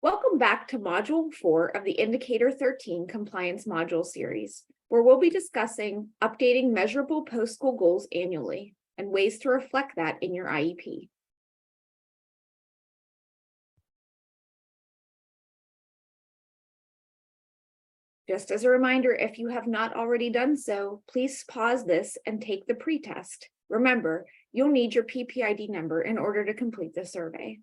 Welcome back to Module 4 of the Indicator 13 Compliance Module series, where we'll be discussing updating measurable post-school goals annually and ways to reflect that in your IEP. Just as a reminder, if you have not already done so, please pause this and take the pretest. Remember, you'll need your PPID number in order to complete the survey.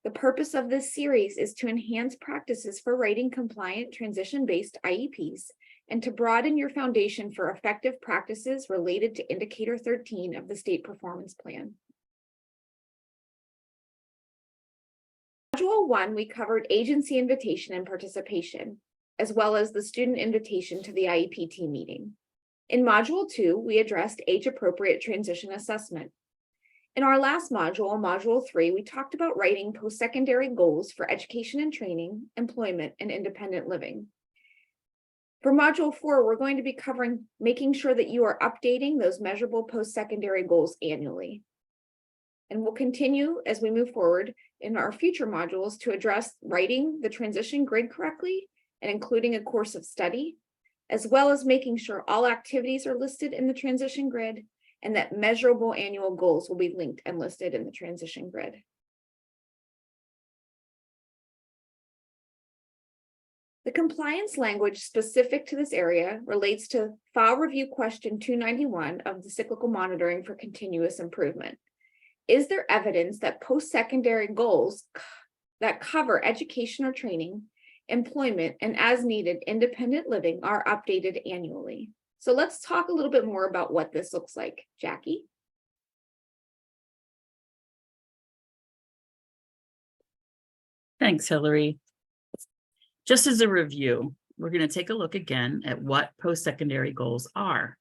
The purpose of this series is to enhance practices for writing compliant transition-based IEPs and to broaden your foundation for effective practices related to Indicator 13 of the State Performance Plan. Module 1, we covered agency invitation and participation, as well as the student invitation to the IEP team meeting. In Module 2, we addressed age-appropriate transition assessment. In our last module, Module 3, we talked about writing post-secondary goals for education and training, employment, and independent living. For Module 4, we're going to be covering making sure that you are updating those measurable post-secondary goals annually. And we'll continue as we move forward in our future modules to address writing the transition grid correctly and including a course of study, as well as making sure all activities are listed in the transition grid and that measurable annual goals will be linked and listed in the transition grid. The compliance language specific to this area relates to File Review Question 291 of the Cyclical Monitoring for Continuous Improvement. Is there evidence that post-secondary goals that cover education or training, employment, and as needed independent living are updated annually? So let's talk a little bit more about what this looks like. Jackie? Thanks, Hillary. Just as a review, we're going to take a look again at what post-secondary goals are,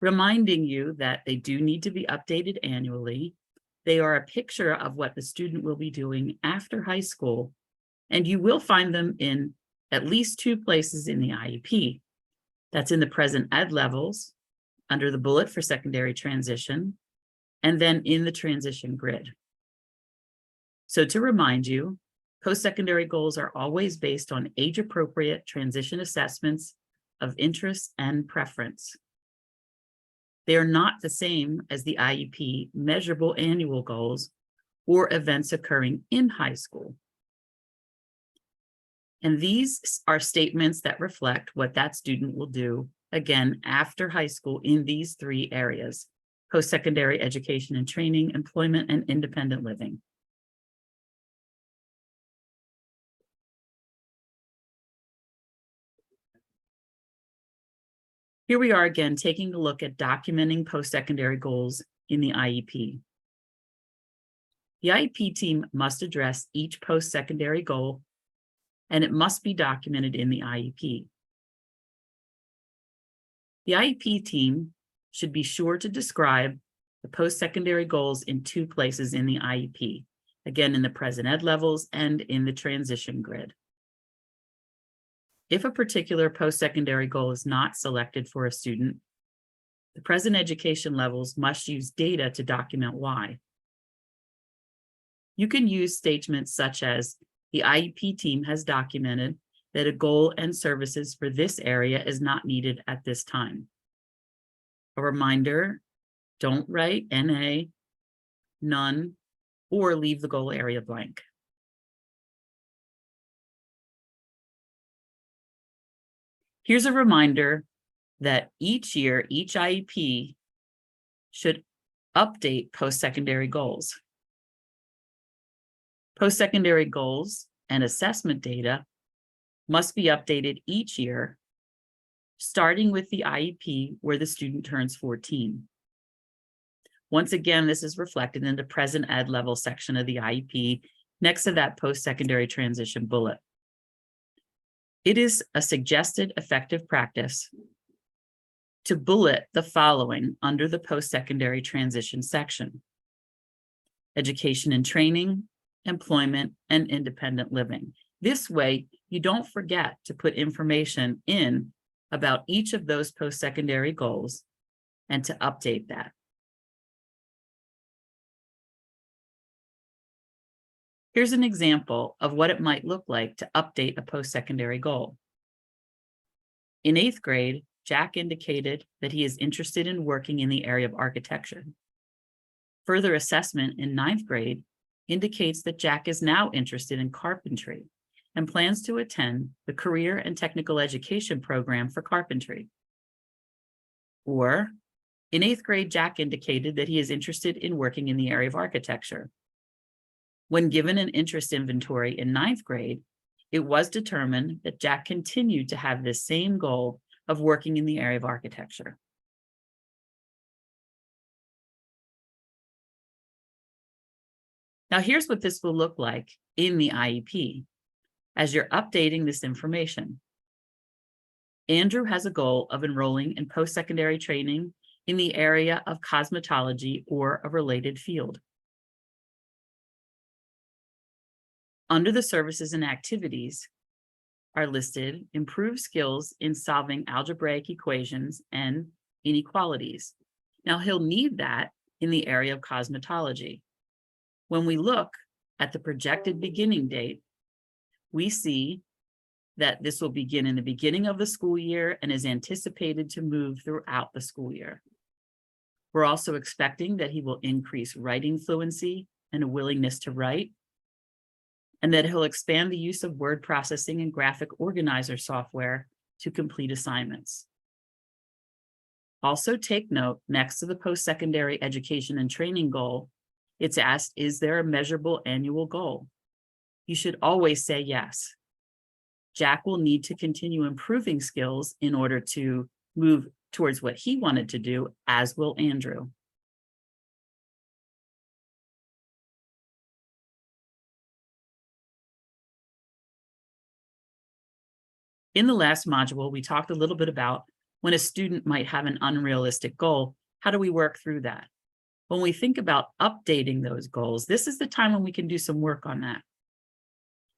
reminding you that they do need to be updated annually. They are a picture of what the student will be doing after high school, and you will find them in at least 2 places in the IEP. That's in the present ed levels, under the bullet for secondary transition, and then in the transition grid. So to remind you, post-secondary goals are always based on age-appropriate transition assessments of interest and preference. They are not the same as the IEP measurable annual goals or events occurring in high school. And these are statements that reflect what that student will do, again, after high school in these 3 areas: post-secondary education and training, employment, and independent living. Here we are again, taking a look at documenting post-secondary goals in the IEP. The IEP team must address each post-secondary goal, and it must be documented in the IEP. The IEP team should be sure to describe the post-secondary goals in 2 places in the IEP, again in the present ed levels and in the transition grid. If a particular post-secondary goal is not selected for a student, the present education levels must use data to document why. You can use statements such as, the IEP team has documented that a goal and services for this area is not needed at this time. A reminder, don't write NA, none, or leave the goal area blank. Here's a reminder that each year, each IEP should update post-secondary goals. Post-secondary goals and assessment data must be updated each year, starting with the IEP where the student turns 14. Once again, this is reflected in the present ed level section of the IEP next to that post-secondary transition bullet. It is a suggested effective practice to bullet the following under the post-secondary transition section: education and training, employment, and independent living. This way, you don't forget to put information in about each of those post-secondary goals and to update that. Here's an example of what it might look like to update a post-secondary goal. In 8th grade, Jack indicated that he is interested in working in the area of architecture. Further assessment in 9th grade indicates that Jack is now interested in carpentry and plans to attend the Career and Technical Education program for carpentry. Or, in 8th grade, Jack indicated that he is interested in working in the area of architecture. When given an interest inventory in 9th grade, it was determined that Jack continued to have this same goal of working in the area of architecture. Now, here's what this will look like in the IEP as you're updating this information. Andrew has a goal of enrolling in post-secondary training in the area of cosmetology or a related field. Under the services and activities are listed improved skills in solving algebraic equations and inequalities. Now, he'll need that in the area of cosmetology. When we look at the projected beginning date, we see that this will begin in the beginning of the school year and is anticipated to move throughout the school year. We're also expecting that he will increase writing fluency and a willingness to write, and that he'll expand the use of word processing and graphic organizer software to complete assignments. Also take note, next to the post-secondary education and training goal, it's asked, is there a measurable annual goal? You should always say yes. Jack will need to continue improving skills in order to move towards what he wanted to do, as will Andrew. In the last module, we talked a little bit about when a student might have an unrealistic goal, how do we work through that? When we think about updating those goals, this is the time when we can do some work on that.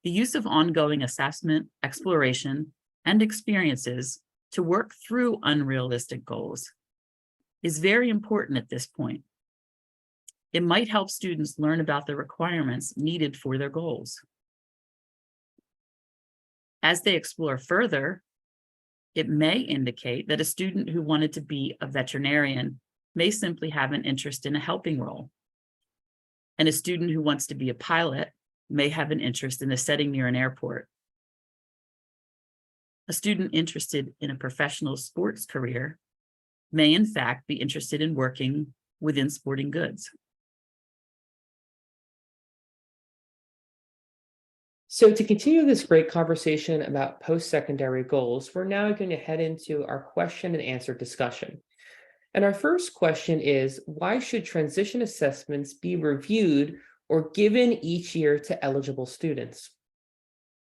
The use of ongoing assessment, exploration, and experiences to work through unrealistic goals is very important at this point. It might help students learn about the requirements needed for their goals. As they explore further, it may indicate that a student who wanted to be a veterinarian may simply have an interest in a helping role. And a student who wants to be a pilot may have an interest in a setting near an airport. A student interested in a professional sports career may in fact be interested in working within sporting goods. So to continue this great conversation about post-secondary goals, we're now going to head into our question and answer discussion. And our first question is, why should transition assessments be reviewed or given each year to eligible students?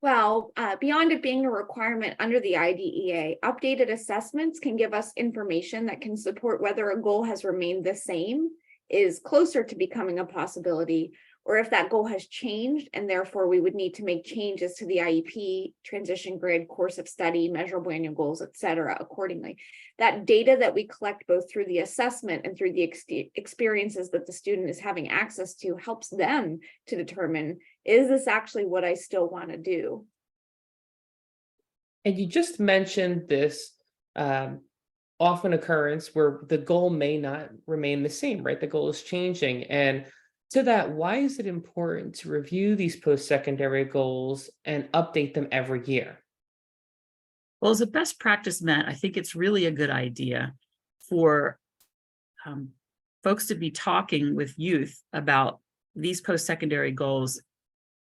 Well, beyond it being a requirement under the IDEA, updated assessments can give us information that can support whether a goal has remained the same, is closer to becoming a possibility, or if that goal has changed, and therefore we would need to make changes to the IEP, transition grid, course of study, measurable annual goals, et cetera, accordingly. That data that we collect both through the assessment and through the experiences that the student is having access to helps them to determine, is this actually what I still want to do? And you just mentioned this often occurrence where the goal may not remain the same, right? The goal is changing. And to that, why is it important to review these post-secondary goals and update them every year? Well, as a best practice, Matt, I think it's really a good idea for folks to be talking with youth about these post-secondary goals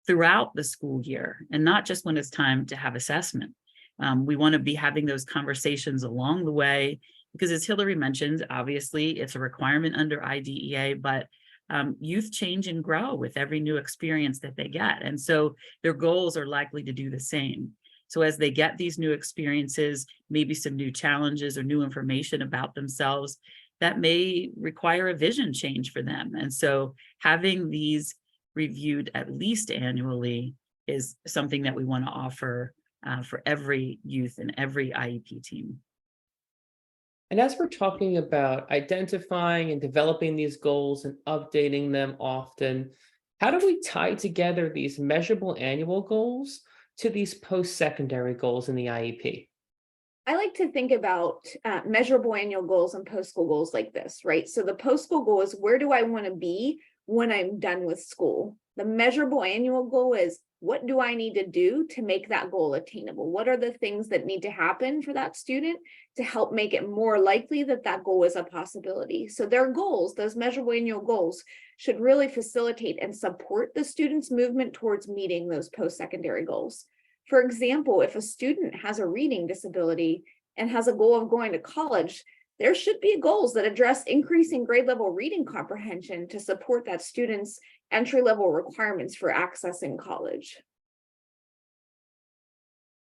throughout the school year, and not just when it's time to have assessment. We want to be having those conversations along the way, because as Hillary mentioned, obviously it's a requirement under IDEA, but youth change and grow with every new experience that they get. And so their goals are likely to do the same. So as they get these new experiences, maybe some new challenges or new information about themselves, that may require a vision change for them. And so having these reviewed at least annually is something that we want to offer for every youth and every IEP team. And as we're talking about identifying and developing these goals and updating them often, How do we tie together these measurable annual goals to these post-secondary goals in the IEP? I like to think about measurable annual goals and post-school goals like this, right? So the post-school goal is, where do I want to be when I'm done with school? The measurable annual goal is, what do I need to do to make that goal attainable? What are the things that need to happen for that student to help make it more likely that that goal is a possibility? So their goals, those measurable annual goals, should really facilitate and support the student's movement towards meeting those post-secondary goals. For example, if a student has a reading disability and has a goal of going to college, there should be goals that address increasing grade level reading comprehension to support that student's entry level requirements for accessing college.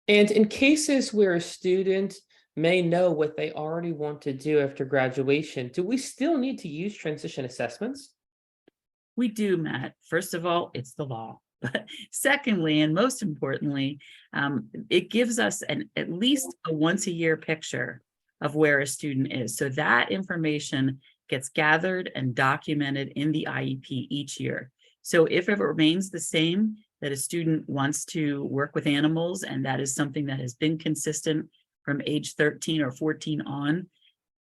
And in cases where a student may know what they already want to do after graduation, do we still need to use transition assessments? We do, Matt. First of all, it's the law. But secondly, and most importantly, it gives us at least a once-a-year picture of where a student is. So that information gets gathered and documented in the IEP each year. So if it remains the same, that a student wants to work with animals, and that is something that has been consistent from age 13 or 14 on,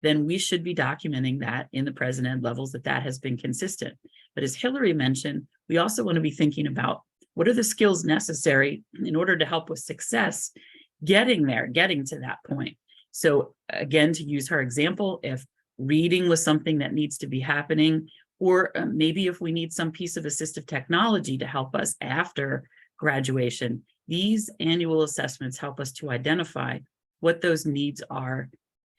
then we should be documenting that in the present ed levels, that has been consistent. But as Hillary mentioned, we also want to be thinking about what are the skills necessary in order to help with success, getting there, getting to that point. So again, to use her example, if reading was something that needs to be happening, or maybe if we need some piece of assistive technology to help us after graduation, these annual assessments help us to identify what those needs are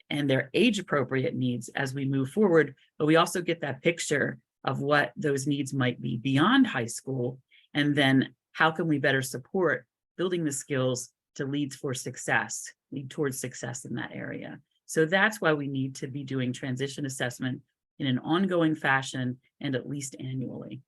and their age-appropriate needs as we move forward. But we also get that picture of what those needs might be beyond high school, and then how can we better support building the skills to lead towards success in that area. So that's why we need to be doing transition assessment in an ongoing fashion and at least annually.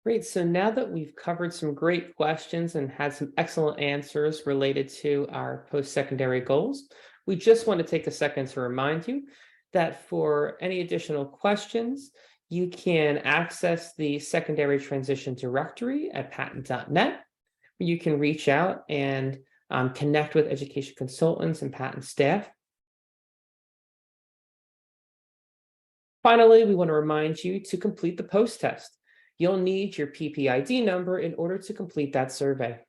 Great. So now that we've covered some great questions and had some excellent answers related to our post-secondary goals, we just want to take a second to remind you that for any additional questions, you can access the Secondary Transition Directory at patent.net. You can reach out and connect with education consultants and patent staff. Finally, we want to remind you to complete the post test. You'll need your PPID number in order to complete that survey.